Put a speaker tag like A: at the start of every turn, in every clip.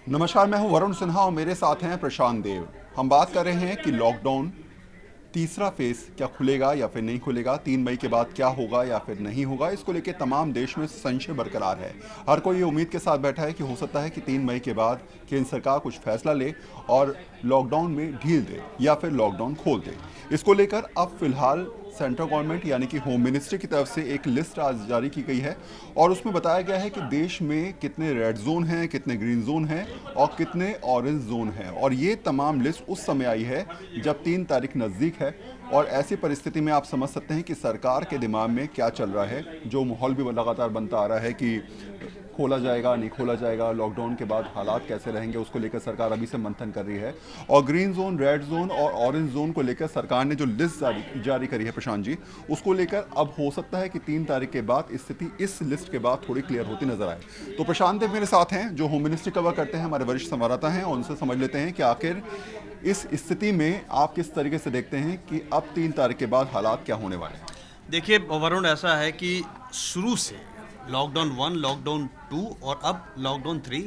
A: नमस्कार, मैं हूं वरुण सिन्हा और मेरे साथ हैं प्रशांत देव। हम बात कर रहे हैं कि लॉकडाउन तीसरा फेज क्या खुलेगा या फिर नहीं खुलेगा, 3 मई के बाद क्या होगा या फिर नहीं होगा, इसको लेकर तमाम देश में संशय बरकरार है। हर कोई ये उम्मीद के साथ बैठा है कि हो सकता है कि 3 मई के बाद केंद्र सरकार कुछ फैसला ले और लॉकडाउन में ढील दे या फिर लॉकडाउन खोल दे। इसको लेकर अब फिलहाल सेंट्रल गवर्नमेंट यानी कि होम मिनिस्ट्री की तरफ से एक लिस्ट आज जारी की गई है और उसमें बताया गया है कि देश में कितने रेड जोन हैं, कितने ग्रीन जोन हैं और कितने ऑरेंज जोन हैं। और ये तमाम लिस्ट उस समय आई है जब 3 तारीख नज़दीक है और ऐसी परिस्थिति में आप समझ सकते हैं कि सरकार के दिमाग में क्या चल रहा है। जो माहौल भी लगातार बनता आ रहा है कि खोला जाएगा नहीं खोला जाएगा, लॉकडाउन के बाद हालात कैसे रहेंगे, उसको लेकर सरकार अभी से मंथन कर रही है। और ग्रीन जोन, रेड जोन और ऑरेंज जोन को लेकर सरकार ने जो लिस्ट जारी करी है प्रशांत जी, उसको लेकर अब हो सकता है कि 3 तारीख के बाद स्थिति इस लिस्ट के बाद थोड़ी क्लियर होती नजर आए। तो प्रशांत देव मेरे साथ हैं जो होम मिनिस्ट्री कवर करते हैं, हमारे वरिष्ठ संवाददाता हैं, और उनसे समझ लेते हैं कि आखिर इस स्थिति में आप किस तरीके से देखते हैं कि अब 3 तारीख के बाद हालात क्या होने वाले हैं।
B: देखिए वरुण, ऐसा है कि शुरू से लॉकडाउन 1, लॉकडाउन 2 और अब लॉकडाउन 3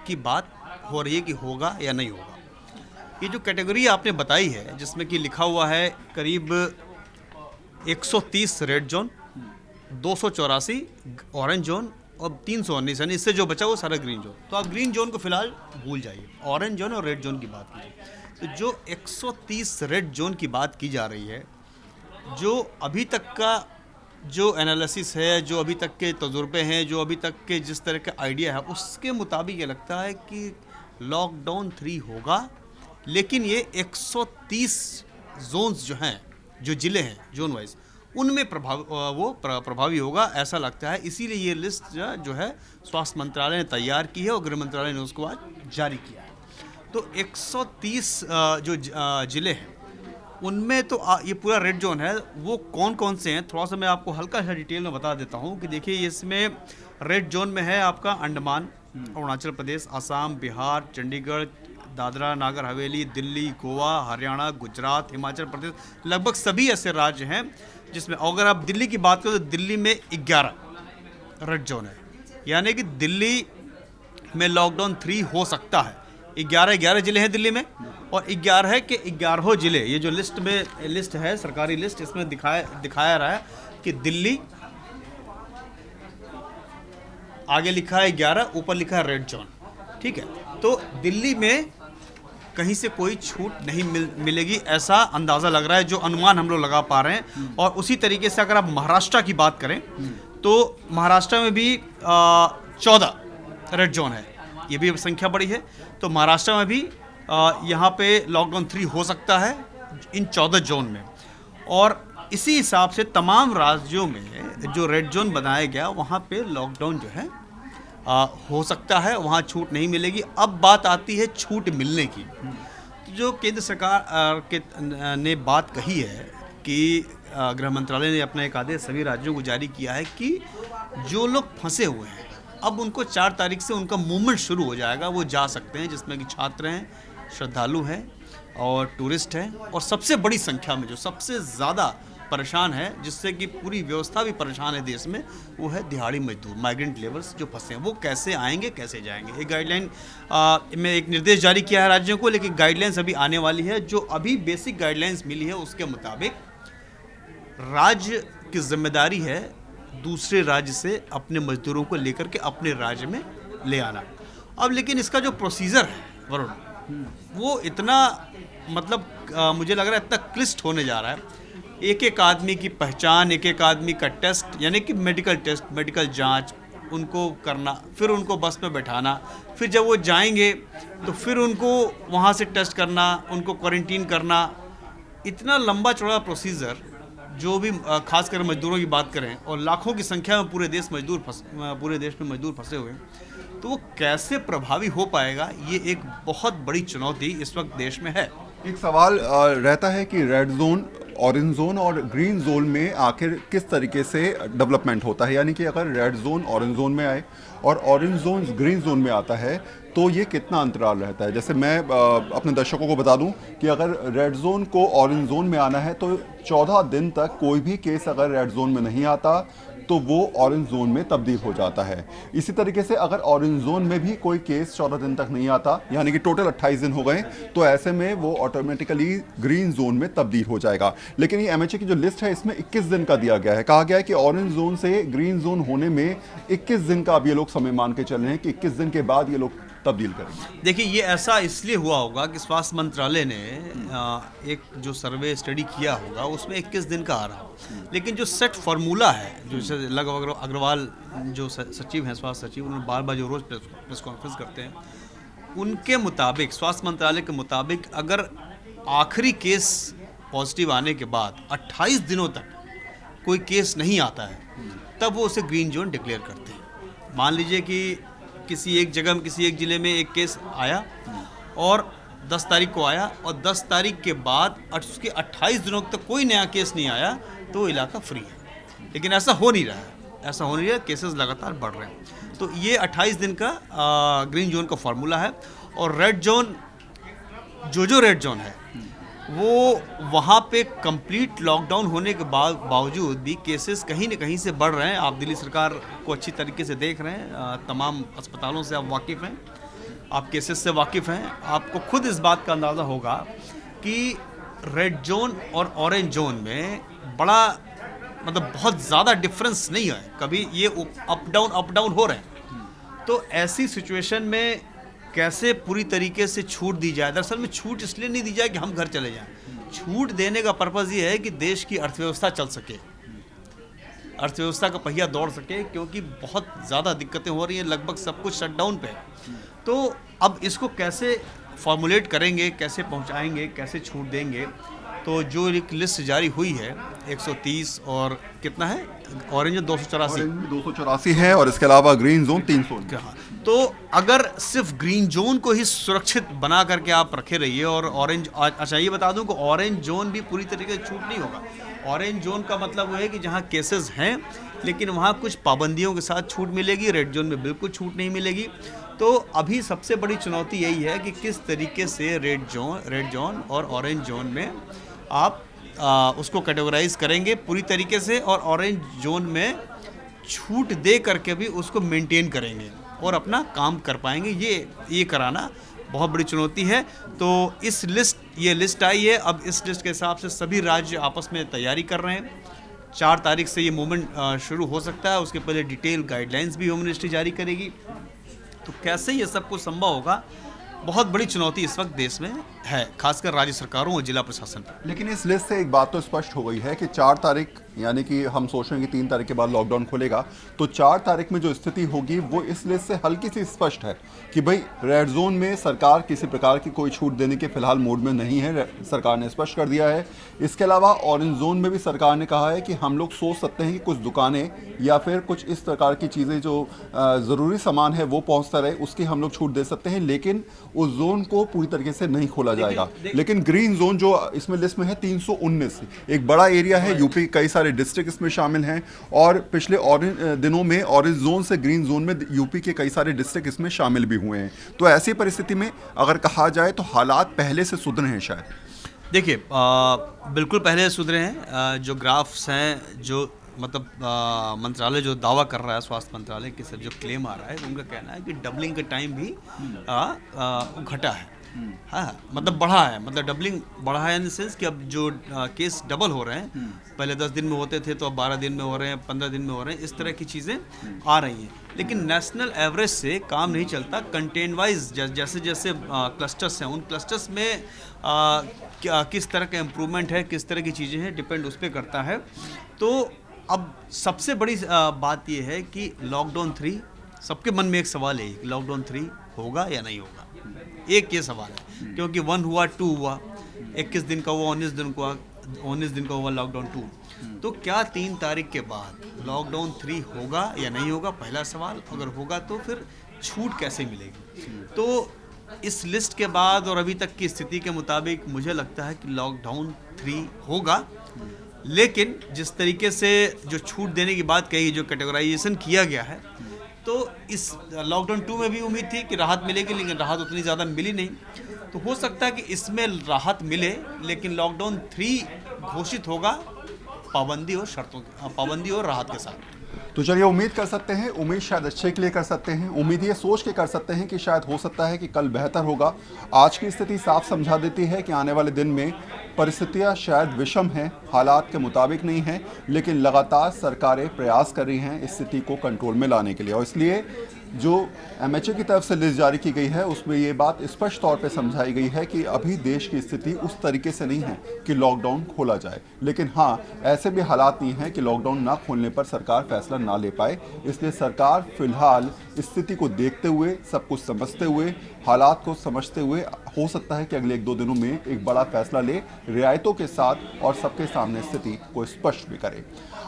B: की बात हो रही है कि होगा या नहीं होगा। ये जो कैटेगरी आपने बताई है जिसमें कि लिखा हुआ है करीब 130 रेड जोन, 284 ऑरेंज जोन और 319, यानी इससे जो बचा वो सारा ग्रीन जोन। तो आप ग्रीन जोन को फिलहाल भूल जाइए, ऑरेंज जोन और रेड जोन की बात कीजिए। तो जो 130 रेड जोन की बात की जा रही है, जो अभी तक का जो एनालिसिस है, जो अभी तक के तजुर्बे हैं, जो अभी तक के जिस तरह का आइडिया है, उसके मुताबिक ये लगता है कि लॉकडाउन 3 होगा। लेकिन ये 130 जोन्स जो हैं, जो ज़िले हैं जोन वाइज, उनमें प्रभावी होगा ऐसा लगता है। इसीलिए ये लिस्ट जो है स्वास्थ्य मंत्रालय ने तैयार की है और गृह मंत्रालय ने उसको आज जारी किया है। तो 130 जो ज़िले हैं उनमें तो ये पूरा रेड जोन है। वो कौन कौन से हैं, थोड़ा सा मैं आपको हल्का सा डिटेल में बता देता हूँ कि देखिए इसमें रेड जोन में है आपका अंडमान, अरुणाचल प्रदेश, असम, बिहार, चंडीगढ़, दादरा नगर हवेली, दिल्ली, गोवा, हरियाणा, गुजरात, हिमाचल प्रदेश, लगभग सभी ऐसे राज्य हैं जिसमें अगर आप दिल्ली की बात करें तो दिल्ली में 11 रेड जोन है। यानी कि दिल्ली में लॉकडाउन 3 हो सकता है। 11 जिले हैं दिल्ली में और 11 है कि 11 जिले, ये जो लिस्ट है सरकारी लिस्ट, इसमें दिखाया रहा है कि दिल्ली आगे लिखा है 11, ऊपर लिखा है रेड जोन। ठीक है, तो दिल्ली में कहीं से कोई छूट नहीं मिलेगी ऐसा अंदाज़ा लग रहा है, जो अनुमान हम लोग लगा पा रहे हैं। और उसी तरीके से अगर आप महाराष्ट्र की बात करें तो महाराष्ट्र में भी 14 रेड जोन है, ये भी संख्या बड़ी है। तो महाराष्ट्र में भी यहाँ पे लॉकडाउन 3 हो सकता है इन 14 जोन में। और इसी हिसाब से तमाम राज्यों में जो रेड जोन बनाया गया वहाँ पे लॉकडाउन जो है हो सकता है, वहाँ छूट नहीं मिलेगी। अब बात आती है छूट मिलने की। तो जो केंद्र सरकार ने बात कही है कि गृह मंत्रालय ने अपना एक आदेश सभी राज्यों को जारी किया है कि जो लोग फंसे हुए हैं अब उनको 4 तारीख से उनका मूवमेंट शुरू हो जाएगा, वो जा सकते हैं, जिसमें कि छात्र हैं, श्रद्धालु हैं और टूरिस्ट हैं। और सबसे बड़ी संख्या में जो सबसे ज़्यादा परेशान है, जिससे कि पूरी व्यवस्था भी परेशान है देश में, वो है दिहाड़ी मजदूर, माइग्रेंट लेबर्स जो फंसे हैं। वो कैसे आएंगे, कैसे जाएंगे? एक गाइडलाइन में एक निर्देश जारी किया है राज्यों को, लेकिन गाइडलाइंस अभी आने वाली है। जो अभी बेसिक गाइडलाइंस मिली है उसके मुताबिक राज्य की जिम्मेदारी है दूसरे राज्य से अपने मजदूरों को लेकर के अपने राज्य में ले आना। अब लेकिन इसका जो प्रोसीजर है वरुण, वो इतना मुझे लग रहा है इतना क्लिष्ट होने जा रहा है। एक एक आदमी की पहचान, एक एक आदमी का टेस्ट, यानी कि मेडिकल टेस्ट, मेडिकल जांच उनको करना, फिर उनको बस में बैठाना, फिर जब वो जाएंगे तो फिर उनको वहाँ से टेस्ट करना, उनको क्वारंटीन करना। इतना लंबा चौड़ा प्रोसीजर, जो भी खासकर मजदूरों की बात करें, और लाखों की संख्या में पूरे देश में मजदूर फंसे हुए हैं, तो वो कैसे प्रभावी हो पाएगा, ये एक बहुत बड़ी चुनौती इस वक्त देश में है।
A: एक सवाल रहता है कि रेड जोन, ऑरेंज जोन और ग्रीन जोन में आखिर किस तरीके से डेवलपमेंट होता है। यानी कि अगर रेड जोन ऑरेंज जोन में आए और ऑरेंज जोन ग्रीन जोन में आता है तो ये कितना अंतराल रहता है। जैसे मैं अपने दर्शकों को बता दूं कि अगर रेड जोन को ऑरेंज जोन में आना है तो 14 दिन तक कोई भी केस अगर रेड जोन में नहीं आता तो वो ऑरेंज जोन में तब्दील हो जाता है। इसी तरीके से अगर ऑरेंज जोन में भी कोई केस 14 दिन तक नहीं आता, यानी कि टोटल 28 दिन हो गए, तो ऐसे में वो ऑटोमेटिकली ग्रीन जोन में तब्दील हो जाएगा। लेकिन ये एमएचए की जो लिस्ट है इसमें 21 दिन का दिया गया है। कहा गया है कि ऑरेंज जोन से ग्रीन जोन होने में 21 दिन का अब ये लोग समय मान के चल रहे हैं कि 21 दिन के बाद ये लोग तब्दील करेंगे।
B: देखिए, ये ऐसा इसलिए हुआ होगा कि स्वास्थ्य मंत्रालय ने एक जो सर्वे स्टडी किया होगा उसमें 21 दिन का आ रहा, लेकिन जो सेट फार्मूला है, जो जैसे लव अग्रवाल जो सचिव हैं, स्वास्थ्य सचिव, उन्होंने बार बार जो रोज़ प्रेस कॉन्फ्रेंस करते हैं, उनके मुताबिक, स्वास्थ्य मंत्रालय के मुताबिक, अगर आखिरी केस पॉजिटिव आने के बाद 28 दिनों तक कोई केस नहीं आता है, तब वो उसे ग्रीन जोन डिक्लेयर करते हैं। मान लीजिए कि किसी एक जगह में, किसी एक ज़िले में एक केस आया और 10 तारीख को आया, और 10 तारीख के बाद उसके 28 दिनों तक कोई नया केस नहीं आया, तो वो इलाका फ्री है। लेकिन ऐसा हो नहीं रहा है, ऐसा हो नहीं रहा है, केसेस लगातार बढ़ रहे हैं। तो ये 28 दिन का ग्रीन जोन का फार्मूला है। और रेड जोन, जो रेड जोन है, वो वहाँ पे कंप्लीट लॉकडाउन होने के बावजूद भी केसेस कहीं न कहीं से बढ़ रहे हैं। आप दिल्ली सरकार को अच्छी तरीके से देख रहे हैं, तमाम अस्पतालों से आप वाकिफ़ हैं, आप केसेस से वाकिफ़ हैं। आपको खुद इस बात का अंदाज़ा होगा कि रेड जोन और ऑरेंज जोन में बड़ा, मतलब बहुत ज़्यादा डिफरेंस नहीं है, कभी ये अप डाउन हो रहे हैं। तो ऐसी सिचुएशन में कैसे पूरी तरीके से छूट दी जाए? दरअसल में छूट इसलिए नहीं दी जाए कि हम घर चले जाएं। छूट देने का पर्पज़ ये है कि देश की अर्थव्यवस्था चल सके, अर्थव्यवस्था का पहिया दौड़ सके, क्योंकि बहुत ज़्यादा दिक्कतें हो रही हैं, लगभग सब कुछ शटडाउन पे है। तो अब इसको कैसे फॉर्मुलेट करेंगे, कैसे पहुंचाएंगे, कैसे छूट देंगे? तो जो एक लिस्ट जारी हुई है 130 और कितना है, ऑरेंज 284
A: है, और इसके अलावा ग्रीन जोन 300।
B: तो अगर सिर्फ ग्रीन जोन को ही सुरक्षित बना करके आप रखे रहिए, और ऑरेंज, अच्छा ये बता दूं कि ऑरेंज जोन भी पूरी तरीके से छूट नहीं होगा। ऑरेंज जोन का मतलब वो है कि जहां केसेस हैं, लेकिन वहां कुछ पाबंदियों के साथ छूट मिलेगी। रेड जोन में बिल्कुल छूट नहीं मिलेगी। तो अभी सबसे बड़ी चुनौती यही है कि किस तरीके से रेड जोन और ऑरेंज जोन में आप उसको कैटेगराइज करेंगे पूरी तरीके से, और ऑरेंज जोन में छूट दे करके भी उसको मेंटेन करेंगे और अपना काम कर पाएंगे। ये कराना बहुत बड़ी चुनौती है। तो ये लिस्ट आई है। अब इस लिस्ट के हिसाब से सभी राज्य आपस में तैयारी कर रहे हैं। 4 तारीख से ये मूवमेंट शुरू हो सकता है। उसके पहले डिटेल गाइडलाइंस भी होम मिनिस्ट्री जारी करेगी। तो कैसे ये सब कुछ संभव होगा, बहुत बड़ी चुनौती इस वक्त देश में है, खासकर राज्य सरकारों और जिला प्रशासन पर।
A: लेकिन इस लिस्ट से एक बात तो स्पष्ट हो गई है कि 4 तारीख, यानी कि हम सोच रहे हैं कि 3 तारीख के बाद लॉकडाउन खुलेगा, तो 4 तारीख में जो स्थिति होगी वो इस लिस्ट से हल्की सी स्पष्ट है कि भाई रेड जोन में सरकार किसी प्रकार की कोई छूट देने के फिलहाल मूड में नहीं है, सरकार ने स्पष्ट कर दिया है। इसके अलावा ऑरेंज जोन में भी सरकार ने कहा है कि हम लोग सोच सकते हैं कि कुछ दुकानें या फिर कुछ इस प्रकार की चीज़ें जो ज़रूरी सामान है वो पहुँचता रहे, उसकी हम लोग छूट दे सकते हैं, लेकिन उस जोन को पूरी तरीके से नहीं खोला जाएगा। लेकिन ग्रीन जोन जो इसमें लिस्ट में है 319, एक बड़ा एरिया है, यूपी कई सारे डिस्ट्रिक्ट इसमें शामिल हैं, और पिछले दिनों में ऑरेंज जोन से ग्रीन जोन में यूपी के कई सारे डिस्ट्रिक्ट इसमें शामिल भी हुए हैं। तो ऐसी परिस्थिति में अगर कहा जाए तो हालात पहले से सुधरे हैं शायद।
B: देखिए, बिल्कुल पहले सुधरे हैं। जो ग्राफ्स हैं, जो मतलब मंत्रालय जो दावा कर रहा है, स्वास्थ्य मंत्रालय के सब जो क्लेम आ रहा है, उनका कहना है कि डबलिंग का टाइम भी घटा है। हाँ, मतलब बढ़ा है, मतलब डबलिंग बढ़ा है इन द सेंस कि अब जो केस डबल हो रहे हैं, पहले 10 दिन में होते थे तो अब 12 दिन में हो रहे हैं, 15 दिन में हो रहे हैं, इस तरह की चीज़ें आ रही हैं। लेकिन नेशनल एवरेज से काम नहीं चलता। कंटेंट वाइज जैसे जैसे क्लस्टर्स हैं, उन क्लस्टर्स में किस तरह का इम्प्रूवमेंट है, किस तरह की चीज़ें हैं, डिपेंड उस पर करता है। तो अब सबसे बड़ी बात यह है कि लॉकडाउन 3, सबके मन में एक सवाल है कि लॉकडाउन 3 होगा या नहीं होगा। एक ये सवाल है, क्योंकि 1 हुआ, 2 हुआ, 21 दिन का हुआ, 19 दिन का हुआ लॉकडाउन 2। तो क्या 3 तारीख के बाद लॉकडाउन 3 होगा या नहीं होगा, पहला सवाल। अगर होगा तो फिर छूट कैसे मिलेगी? तो इस लिस्ट के बाद और अभी तक की स्थिति के मुताबिक मुझे लगता है कि लॉकडाउन 3 होगा। लेकिन जिस तरीके से जो छूट देने की बात कही, जो कैटेगराइजेशन किया गया है, तो इस लॉकडाउन 2 में भी उम्मीद थी कि राहत मिलेगी, लेकिन राहत उतनी ज़्यादा मिली नहीं। तो हो सकता है कि इसमें राहत मिले, लेकिन लॉकडाउन 3 घोषित होगा पाबंदी और राहत के साथ।
A: तो चलिए उम्मीद कर सकते हैं, उम्मीद शायद अच्छे के लिए कर सकते हैं, उम्मीद ये सोच के कर सकते हैं कि शायद हो सकता है कि कल बेहतर होगा। आज की स्थिति साफ समझा देती है कि आने वाले दिन में परिस्थितियां शायद विषम हैं, हालात के मुताबिक नहीं हैं, लेकिन लगातार सरकारें प्रयास कर रही हैं इस स्थिति को कंट्रोल में लाने के लिए। और इसलिए जो एमएचए की तरफ से लिस्ट जारी की गई है उसमें ये बात स्पष्ट तौर पे समझाई गई है कि अभी देश की स्थिति उस तरीके से नहीं है कि लॉकडाउन खोला जाए, लेकिन हाँ, ऐसे भी हालात नहीं है कि लॉकडाउन ना खोलने पर सरकार फैसला ना ले पाए। इसलिए सरकार फिलहाल स्थिति को देखते हुए, सब कुछ समझते हुए, हालात को समझते हुए, हो सकता है कि अगले 1-2 दिनों में एक बड़ा फैसला ले, रियायतों के साथ और सबके सामने स्थिति को स्पष्ट भी करे।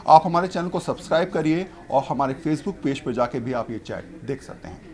A: आप हमारे चैनल को सब्सक्राइब करिए और हमारे फेसबुक पेज पर जाके भी आप ये चैट देख सकते हैं।